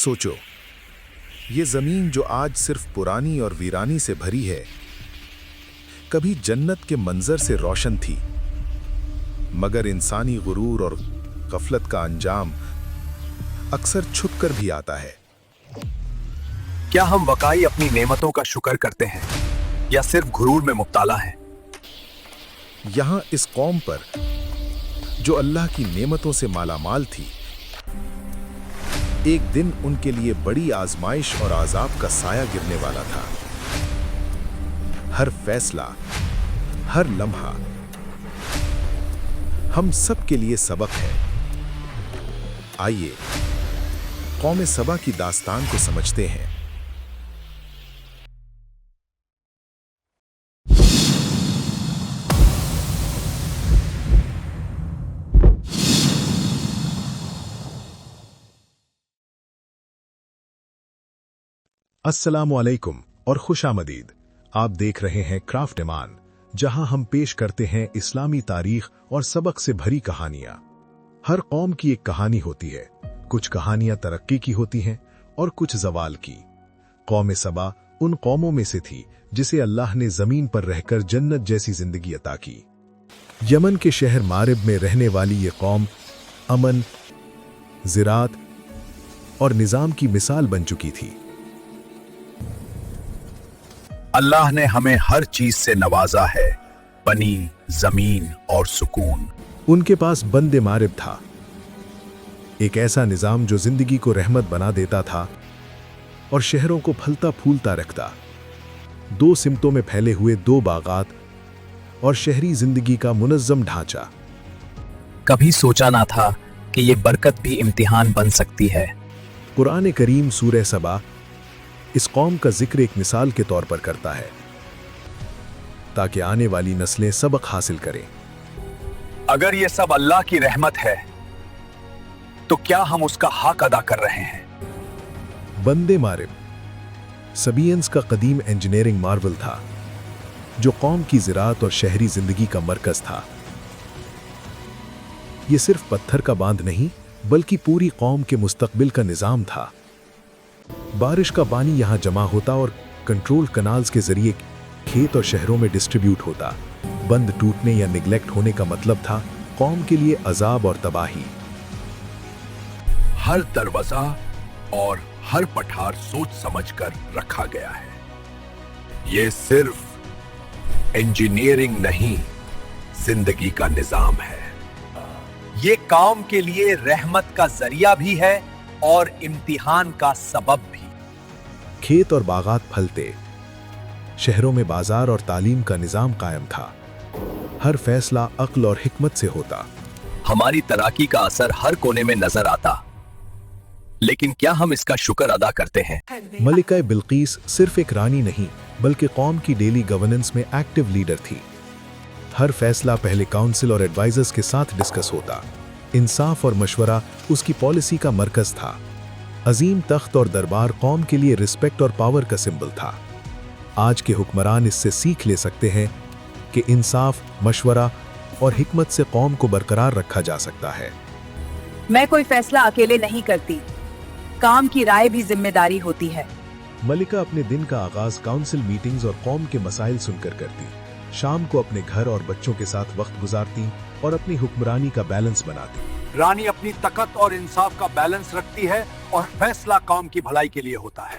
सोचो, ये जमीन जो आज सिर्फ पुरानी और वीरानी से भरी है, कभी जन्नत के मंजर से रोशन थी, मगर इंसानी गुरूर और गफलत का अंजाम अक्सर छुपकर भी आता है। क्या हम वाकई अपनी नेमतों का शुक्र करते हैं या सिर्फ गुरूर में मुब्तला हैं? यहां इस कौम पर जो अल्लाह की नेमतों से मालामाल थी, एक दिन उनके लिए बड़ी आजमाइश और आजाब का साया गिरने वाला था। हर फैसला, हर लम्हा हम सब के लिए सबक है। आइए कौम सबा की दास्तान को समझते हैं। अस्सलामु अलैकुम और खुशामदीद। आप देख रहे हैं क्राफ्ट ईमान, जहां हम पेश करते हैं इस्लामी तारीख और सबक से भरी कहानियां। हर कौम की एक कहानी होती है। कुछ कहानियां तरक्की की होती हैं और कुछ जवाल की। कौम सबा उन कौमों में से थी जिसे अल्लाह ने जमीन पर रहकर जन्नत जैसी जिंदगी अता की। यमन के शहर मारिब में रहने वाली ये कौम अमन, ज़िराअत और निजाम की मिसाल बन चुकी थी। अल्लाह ने हमें हर चीज से नवाजा है, पानी, जमीन और सुकून। उनके पास बंदे मारिब था, एक ऐसा निजाम जो जिंदगी को रहमत बना देता था और शहरों को फलता फूलता रखता। दो सिमतों में फैले हुए दो बागात और शहरी जिंदगी का मुनज्जम ढांचा। कभी सोचा ना था कि ये बरकत भी इम्तिहान बन सकती है। कुरान करीम सूरह सबा इस कौम का जिक्र एक मिसाल के तौर पर करता है, ताकि आने वाली नस्लें सबक हासिल करें। अगर ये सब अल्लाह की रहमत है तो क्या हम उसका हक अदा कर रहे हैं? बंदे मारिब सबियंस का कदीम इंजीनियरिंग मार्वल था, जो कौम की ज़िराअत और शहरी जिंदगी का मरकज था। यह सिर्फ पत्थर का बांध नहीं, बल्कि पूरी कौम के मुस्तकबिल का निजाम था। बारिश का पानी यहां जमा होता और कंट्रोल कनाल्स के जरिए खेत और शहरों में डिस्ट्रीब्यूट होता। बंद टूटने या निगलेक्ट होने का मतलब था कौम के लिए अजाब और तबाही। हर दरवाजा और हर पठार सोच समझकर रखा गया है। ये सिर्फ इंजीनियरिंग नहीं, जिंदगी का निजाम है। ये कौम के लिए रहमत का जरिया भी है और इम्तिहान का सबब भी। खेत और बागात फलते, शहरों में बाजार और तालीम का निजाम कायम था। हर फैसला अक्ल और हिकमत से होता। हमारी तरक्की का असर हर कोने में नजर आता, लेकिन क्या हम इसका शुक्र अदा करते हैं? मलिका बिल्कीस सिर्फ एक रानी नहीं, बल्कि कौम की डेली गवर्नेंस में एक्टिव लीडर थी। हर फैसला पहले काउंसिल और एडवाइजर्स के साथ डिस्कस होता। इंसाफ और मशवरा उसकी पॉलिसी का मरकज था। अजीम तख्त और दरबार कौम के लिए रिस्पेक्ट और पावर का सिंबल था। आज के हुक्मरान इससे सीख ले सकते हैं कि इंसाफ, मशवरा और हिकमत से कौम को बरकरार रखा जा सकता है। मैं कोई फैसला अकेले नहीं करती, काम की राय भी जिम्मेदारी होती है। मलिका अपने दिन का आगाज काउंसिल मीटिंग्स और कौम के मसाइल सुनकर करती। शाम को अपने घर और बच्चों के साथ वक्त गुजारती और अपनी हुक्मरानी का बैलेंस बनाती। रानी अपनी ताकत और इंसाफ का बैलेंस रखती है और फैसला कौम की भलाई के लिए होता है।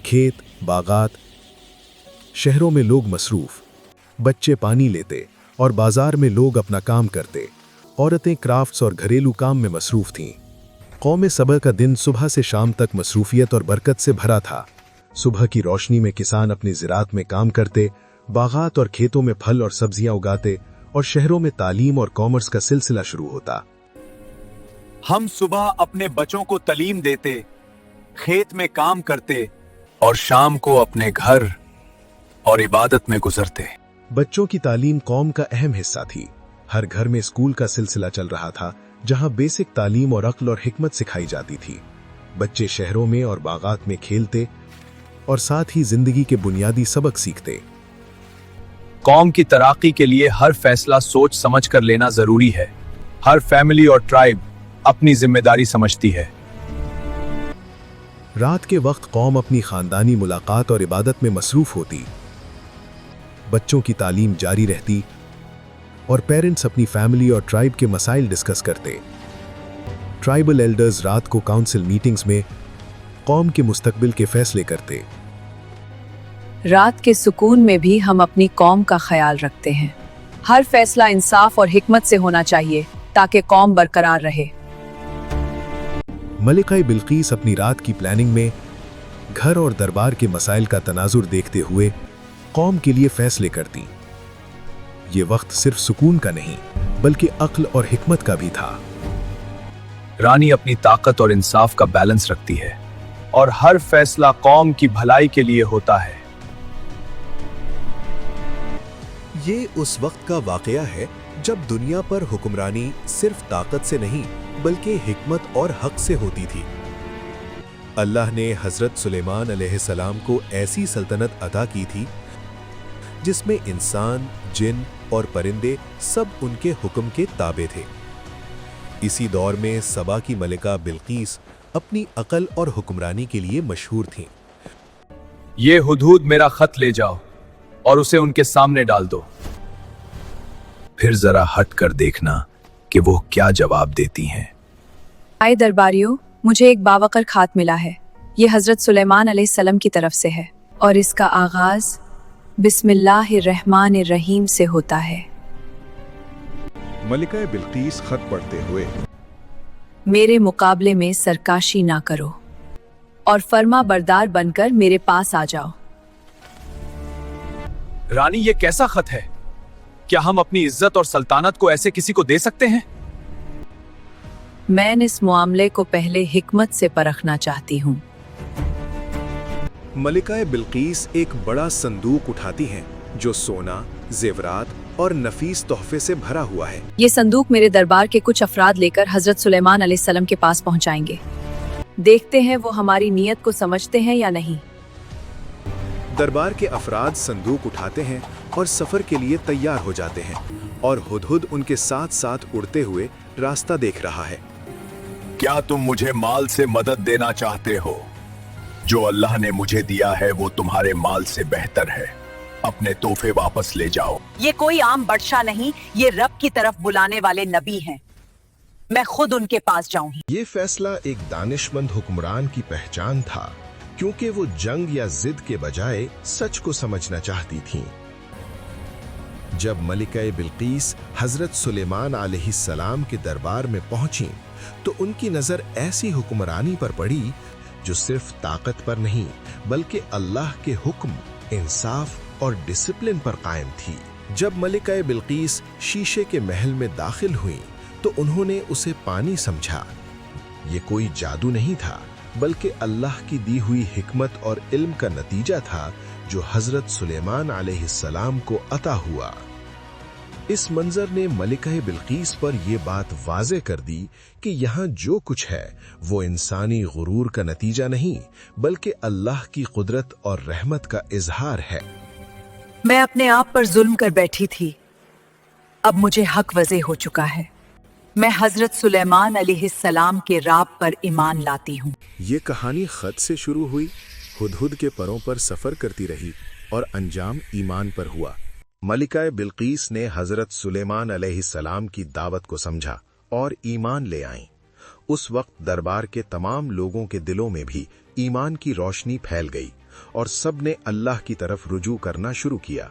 खेत, बागात, शहरों में लोग मसरूफ, बच्चे पानी लेते और बाजार में लोग अपना काम करते। औरतें क्राफ्ट्स और घरेलू काम में मसरूफ थीं। कौम सबा का दिन सुबह से शाम तक मसरूफियत और बरकत से भरा था। सुबह की रोशनी में किसान अपनी ज़िराअत में काम करते, बागात और खेतों में फल और सब्जियां उगाते और शहरों में तालीम और कॉमर्स का सिलसिला शुरू होता। हम सुबह अपने बच्चों को तालीम देते, खेत में काम करते और शाम को अपने घर और इबादत में गुजरते। बच्चों की तालीम कौम का अहम हिस्सा थी। हर घर में स्कूल का सिलसिला चल रहा था, जहां बेसिक तालीम और अक्ल और हिकमत सिखाई जाती थी। बच्चे शहरों में और बागात में खेलते और साथ ही जिंदगी के बुनियादी सबक सीखते। कौम की तरक्की के लिए हर फैसला सोच समझ कर लेना जरूरी है। हर फैमिली और ट्राइब अपनी जिम्मेदारी समझती है। रात के वक्त कौम अपनी खानदानी मुलाकात और इबादत में मसरूफ होती, बच्चों की तालीम जारी रहती और पेरेंट्स अपनी फैमिली और ट्राइब के मसाइल डिस्कस करते। ट्राइबल एल्डर्स रात को काउंसिल मीटिंग्स में कौम के मुस्तकबिल के फैसले करते। रात के सुकून में भी हम अपनी कौम का ख्याल रखते हैं। हर फैसला इंसाफ और हिकमत से होना चाहिए ताकि कौम बरकरार रहे। मलिका बिल्कीस अपनी रात की प्लानिंग में घर और दरबार के मसाइल का तनाजुर देखते हुए कौम के लिए फैसले करती। ये वक्त सिर्फ सुकून का नहीं बल्कि अक्ल और हिकमत का भी था। रानी अपनी ताकत और इंसाफ का बैलेंस रखती है और हर फैसला कौम की भलाई के लिए होता है। ये उस वक्त का वाकया है जब दुनिया पर हुक्मरानी सिर्फ ताकत से नहीं बल्कि हिकमत और हक से होती थी। अल्लाह ने हजरत सुलेमान अलैहिस्सलाम को ऐसी सल्तनत अता की थी जिसमें इंसान, जिन और परिंदे सब उनके हुक्म के ताबे थे। इसी दौर में सबा की मलिका बिल्कीस अपनी अकल और हुक्मरानी के लिए मशहूर थीं। ये हुदहुद मेरा खत ले जाओ और उसे उनके सामने डाल दो, फिर जरा हट कर देखना कि वो क्या जवाब देती हैं। आए दरबारियों, मुझे एक बावकर खात मिला है। ये हजरत सुलेमान अलैहिस्सलाम की तरफ से है और इसका आगाज बिस्मिल्लाहिर्रहमानिर्रहीम से होता है। मलिका बिल्कीस खत पढ़ते हुए, मेरे मुकाबले में सरकाशी ना करो और फर्मा बरदार बनकर मेरे पास आ जाओ। रानी, ये कैसा खत है? क्या हम अपनी इज्जत और सल्तानत को ऐसे किसी को दे सकते हैं? मैं इस मामले को पहले हिकमत से परखना चाहती हूँ। मलिका बिल्कीस एक बड़ा संदूक उठाती हैं जो सोना, जेवरात और नफीस तोहफे से भरा हुआ है। ये संदूक मेरे दरबार के कुछ अफराद लेकर हजरत सुलेमान अलैहिस्सलाम के पास पहुंचाएंगे। देखते हैं वो हमारी नीयत को समझते हैं या नहीं। दरबार के अफराद संदूक उठाते हैं और सफर के लिए तैयार हो जाते हैं और हुदहुद उनके साथ साथ उड़ते हुए रास्ता देख रहा है। क्या तुम मुझे माल से मदद देना चाहते हो? जो अल्लाह ने मुझे दिया है वो तुम्हारे माल से बेहतर है। अपने तोहफे वापस ले जाओ। ये कोई आम बादशाह नहीं, ये रब की तरफ बुलाने वाले नबी हैं। मैं खुद उनके पास जाऊंगी। ये फैसला एक दानिशमंद हुक्मरान की पहचान था, क्योंकि वो जंग या जिद के बजाय सच को समझना चाहती थीं। जब मलिका बिल्कीस हजरत सुलेमान अलैहिस्सलाम के दरबार में पहुंची तो उनकी नजर ऐसी हुक्मरानी पर पड़ी जो सिर्फ ताकत पर नहीं बल्कि अल्लाह के हुक्म, इंसाफ और डिसिप्लिन पर कायम थी। जब मलिका बिल्कीस शीशे के महल में दाखिल हुई तो उन्होंने उसे पानी समझा। ये कोई जादू नहीं था बल्कि अल्लाह की दी हुई हिकमत और इल्म का नतीजा था जो हजरत सुलेमान अलैहिस्सलाम को अता हुआ। इस मंजर ने मलिका बिल्कीस पर यह बात वाज़े कर दी कि यहाँ जो कुछ है वो इंसानी गुरूर का नतीजा नहीं बल्कि अल्लाह की कुदरत और रहमत का इजहार है। मैं अपने आप पर जुल्म कर बैठी थी, अब मुझे हक वज़े हो चुका है। मैं हजरत सुलेमान अलैहिस्सलाम के राब पर ईमान लाती हूँ। ये कहानी खत से शुरू हुई, हुदहुद के परों पर सफर करती रही और अंजाम ईमान पर हुआ। मलिका बिल्कीस ने हजरत सुलेमान अलैहिस्सलाम की दावत को समझा और ईमान ले आईं। उस वक्त दरबार के तमाम लोगों के दिलों में भी ईमान की रोशनी फैल गई और सब ने अल्लाह की तरफ रुजू करना शुरू किया।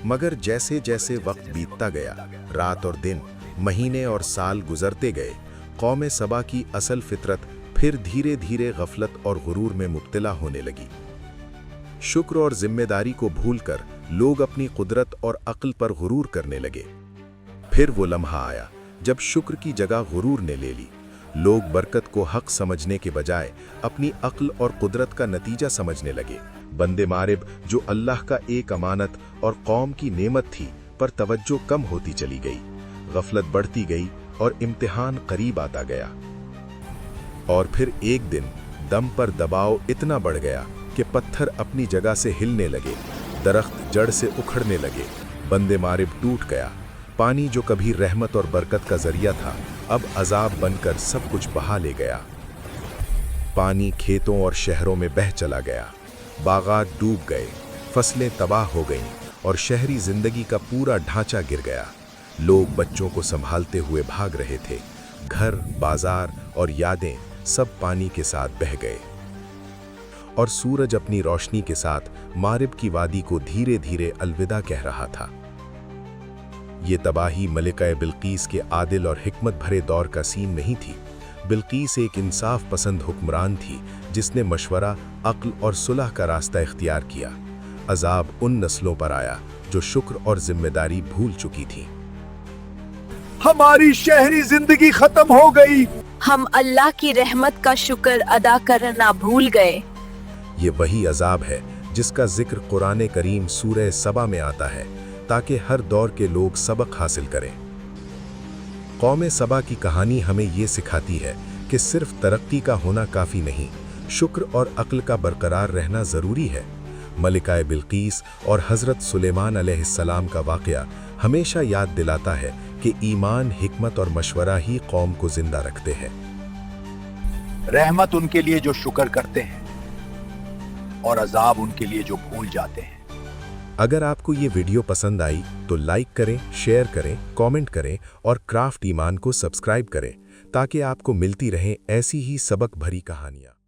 मगर जैसे जैसे वक्त बीतता गया, रात और दिन, महीने और साल गुजरते गए, कौम सबा की असल फितरत फिर धीरे धीरे गफलत और गुरूर में मुब्तला होने लगी। शुक्र और जिम्मेदारी को भूलकर लोग अपनी कुदरत और अक्ल पर गुरूर करने लगे। फिर वो लम्हा आया जब शुक्र की जगह गुरूर ने ले ली। लोग बरकत को हक समझने के बजाय अपनी अक्ल और कुदरत का नतीजा समझने लगे। बंदे मारिब जो अल्लाह का एक अमानत और कौम की नेमत थी पर तवज्जो कम होती चली गई। गफलत बढ़ती गई और इम्तिहान करीब आता गया। और फिर एक दिन दम पर दबाव इतना बढ़ गया कि पत्थर अपनी जगह से हिलने लगे, दरख्त जड़ से उखड़ने लगे, बंदे मारिब टूट गया। पानी जो कभी रहमत और बरकत का जरिया था अब अजाब बनकर सब कुछ बहा ले गया। पानी खेतों और शहरों में बह चला गया, बागात डूब गए, फसलें तबाह हो गईं और शहरी जिंदगी का पूरा ढांचा गिर गया। लोग बच्चों को संभालते हुए भाग रहे थे। घर, बाजार और यादें सब पानी के साथ बह गए और सूरज अपनी रोशनी के साथ मारिब की वादी को धीरे धीरे अलविदा कह रहा था। ये तबाही मलिका बिल्कीस के आदिल और हिकमत भरे दौर का सीन नहीं थी। बिल्कीस एक इंसाफ पसंद हुक्मरान थी जिसने मशवरा, अक्ल और सुलह का रास्ता इख्तियार किया। अजाब उन नस्लों पर आया जो शुक्र और जिम्मेदारी भूल चुकी थी। हमारी शहरी जिंदगी खत्म हो गई। हम अल्लाह की रहमत का शुक्र अदा करना भूल गए। ये वही अजाब है जिसका जिक्र कुरान करीम सूरह सबा में आता है, ताकि हर दौर के लोग सबक हासिल करें। कौम सबा की कहानी हमें ये सिखाती है कि सिर्फ तरक्की का होना काफ़ी नहीं, शुक्र और अक्ल का बरकरार रहना ज़रूरी है। मलिका बिल्कीस और हज़रत सुलेमान अलैहिस्सलाम का वाक़या हमेशा याद दिलाता है कि ईमान, हिकमत और मशवरा ही कौम को जिंदा रखते हैं। रहमत उनके लिए जो शुक्र करते हैं और अजाब उनके लिए जो भूल जाते हैं। अगर आपको ये वीडियो पसंद आई तो लाइक करें, शेयर करें, कमेंट करें और क्राफ्ट ईमान को सब्सक्राइब करें ताकि आपको मिलती रहें ऐसी ही सबक भरी कहानियाँ।